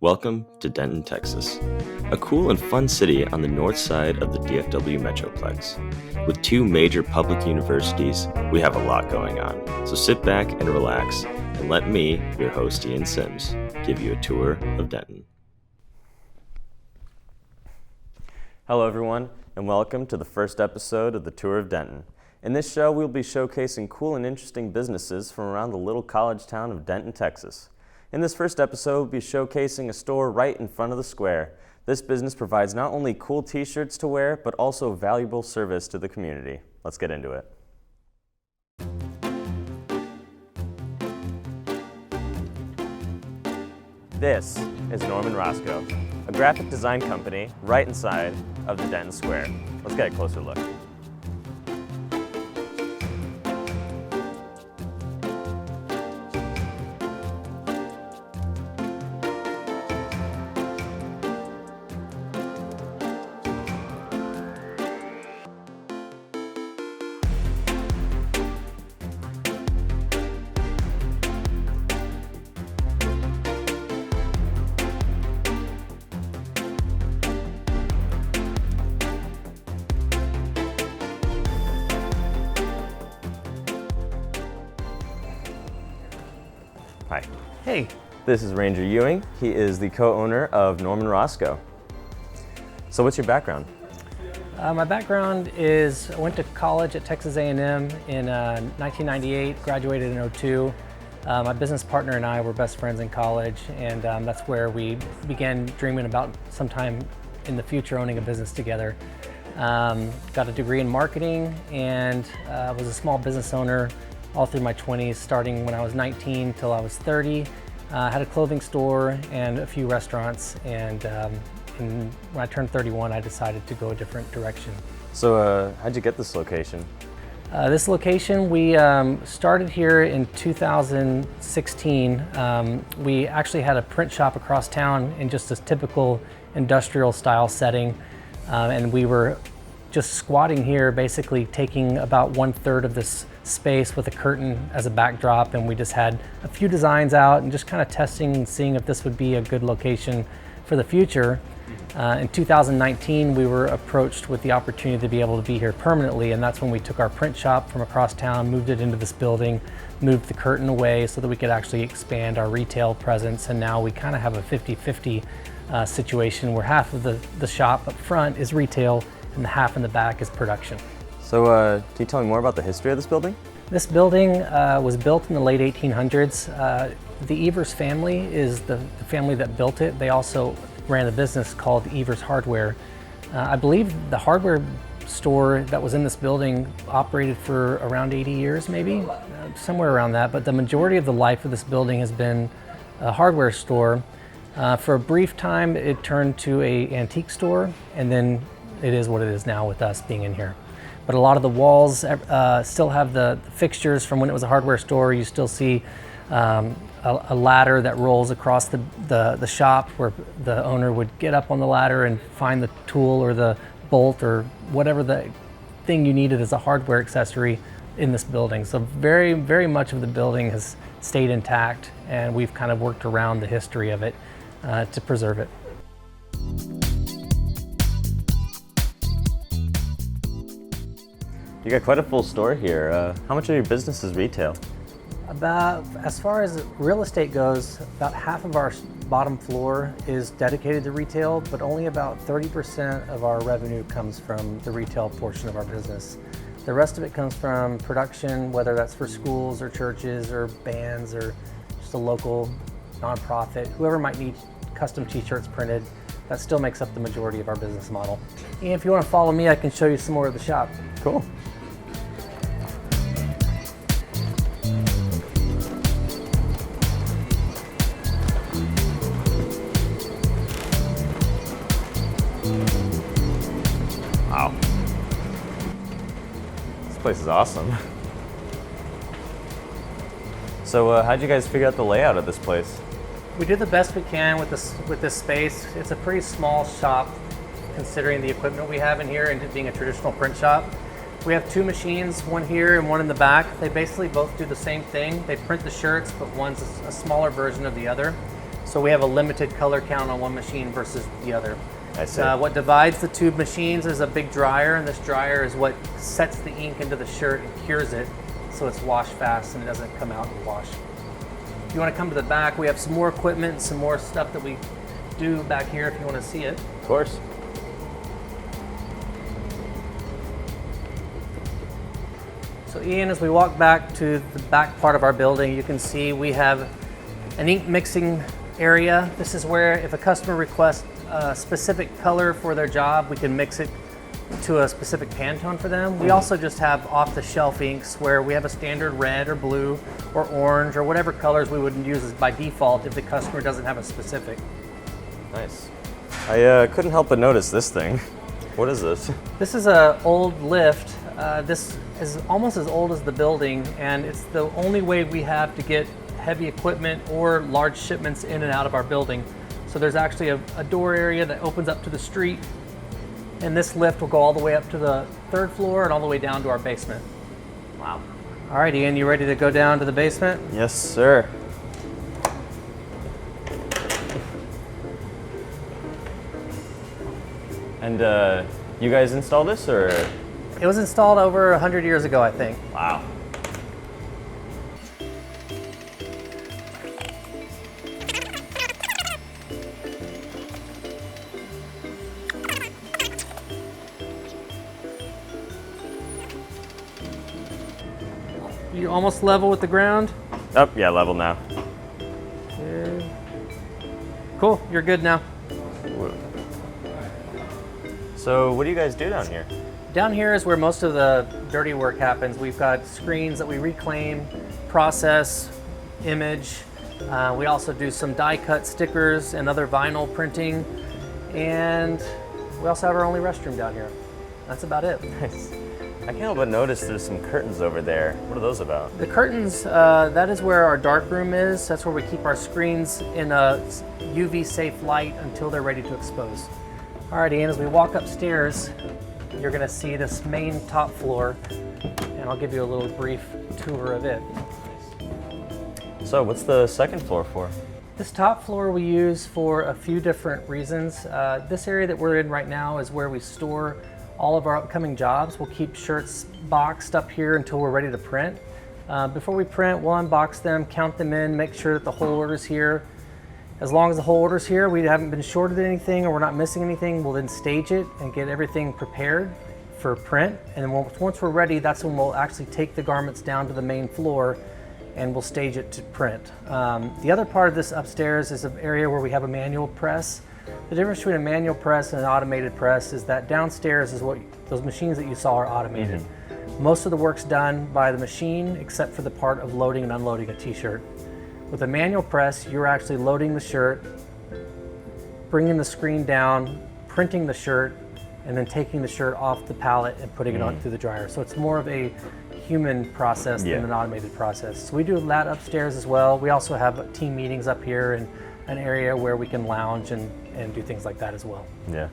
Welcome to Denton, Texas, a cool and fun city on the north side of the DFW Metroplex. With two major public universities, we have a lot going on, so sit back and relax and let me, your host Ian Sims, give you a tour of Denton. Hello everyone, and welcome to the first episode of the Tour of Denton. In this show, we'll be showcasing cool and interesting businesses from around the little college town of Denton, Texas. In this first episode, we'll be showcasing a store right in front of the square. This business provides not only cool t-shirts to wear, but also valuable service to the community. Let's get into it. This is Roscoe, a graphic design company right inside of the Denton Square. Let's get a closer look. Hi. Hey. This is Ranger Ewing. He is the co-owner of Roscoe. So what's your background? My background is I went to college at Texas A&M in 1998, graduated in 2002. My business partner and I were best friends in college, and that's where we began dreaming about sometime in the future owning a business together. Got a degree in marketing and was a small business owner all through my 20s, starting when I was 19 till I was 30. Had a clothing store and a few restaurants, and when I turned 31, I decided to go a different direction. So how'd you get this location? This location, we started here in 2016. We actually had a print shop across town in just a typical industrial style setting, and we were just squatting here, basically taking about 1/3 of this space with a curtain as a backdrop, and we just had a few designs out and just kind of testing and seeing if this would be a good location for the future. In 2019, we were approached with the opportunity to be able to be here permanently, and that's when we took our print shop from across town, moved it into this building, moved the curtain away so that we could actually expand our retail presence, and now we kind of have a 50-50 situation where half of the shop up front is retail and the half in the back is production. So can you tell me more about the history of this building? This building was built in the late 1800s. The Evers family is the family that built it. They also ran a business called Evers Hardware. I believe the hardware store that was in this building operated for around 80 years, maybe, somewhere around that. But the majority of the life of this building has been a hardware store. For a brief time, it turned to an antique store, and then it is what it is now with us being in here. But a lot of the walls still have the fixtures from when it was a hardware store. You still see a ladder that rolls across the shop where the owner would get up on the ladder and find the tool or the bolt or whatever the thing you needed as a hardware accessory in this building. So very, very much of the building has stayed intact, and we've kind of worked around the history of it to preserve it. You got quite a full store here. How much of your business is retail? As far as real estate goes, about half of our bottom floor is dedicated to retail, but only about 30% of our revenue comes from the retail portion of our business. The rest of it comes from production, whether that's for schools or churches or bands or just a local nonprofit, whoever might need custom t-shirts printed. That still makes up the majority of our business model. And if you want to follow me, I can show you some more of the shop. Cool. Wow. This place is awesome. So how'd you guys figure out the layout of this place? We did the best we can with this space. It's a pretty small shop considering the equipment we have in here and it being a traditional print shop. We have two machines, one here and one in the back. They basically both do the same thing. They print the shirts, but one's a smaller version of the other. So we have a limited color count on one machine versus the other. I see. What divides the two machines is a big dryer, and this dryer is what sets the ink into the shirt and cures it so it's wash fast and it doesn't come out and wash. If you want to come to the back, we have some more equipment and some more stuff that we do back here if you want to see it. Of course. So Ian, as we walk back to the back part of our building, you can see we have an ink mixing area. This is where if a customer requests a specific color for their job, we can mix it to a specific Pantone for them. We also just have off-the-shelf inks where we have a standard red or blue or orange or whatever colors we would use by default if the customer doesn't have a specific. Nice. I couldn't help but notice this thing. What is this? This is an old lift. This is almost as old as the building, and it's the only way we have to get heavy equipment or large shipments in and out of our building. So there's actually a door area that opens up to the street, and this lift will go all the way up to the 3rd floor and all the way down to our basement. Wow. All right, Ian, you ready to go down to the basement? Yes, sir. And you guys installed this, or? It was installed over 100 years ago, I think. Wow. You almost level with the ground? Oh, yeah, level now. Okay. Cool, you're good now. So what do you guys do down here? Down here is where most of the dirty work happens. We've got screens that we reclaim, process, image. We also do some die cut stickers and other vinyl printing. And we also have our only restroom down here. That's about it. Nice. I can't help but notice there's some curtains over there. What are those about? The curtains, that is where our dark room is. That's where we keep our screens in a UV safe light until they're ready to expose. All right, Ian, as we walk upstairs, you're gonna see this main top floor, and I'll give you a little brief tour of it. So what's the 2nd floor for? This top floor we use for a few different reasons. This area that we're in right now is where we store all of our upcoming jobs. We'll keep shirts boxed up here until we're ready to print. Before we print, we'll unbox them, count them in, make sure that the whole order's here. As long as the whole order's here, we haven't been shorted anything or we're not missing anything, we'll then stage it and get everything prepared for print. And then once we're ready, that's when we'll actually take the garments down to the main floor and we'll stage it to print. The other part of this upstairs is an area where we have a manual press. The difference between a manual press and an automated press is that downstairs is what those machines that you saw are automated. Most of the work's done by the machine except for the part of loading and unloading a t-shirt. With a manual press, you're actually loading the shirt, bringing the screen down, printing the shirt, and then taking the shirt off the pallet and putting it on through the dryer. So it's more of a human process than an automated process. So we do that upstairs as well. We also have team meetings up here and an area where we can lounge and do things like that as well. Yeah.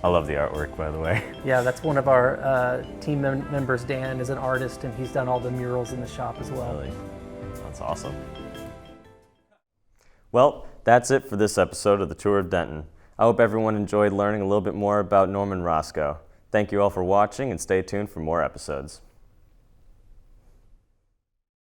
I love the artwork, by the way. Yeah, that's one of our team members. Dan is an artist, and he's done all the murals in the shop as well. Really? That's awesome. Well, that's it for this episode of the Tour of Denton. I hope everyone enjoyed learning a little bit more about Norman Roscoe. Thank you all for watching, and stay tuned for more episodes.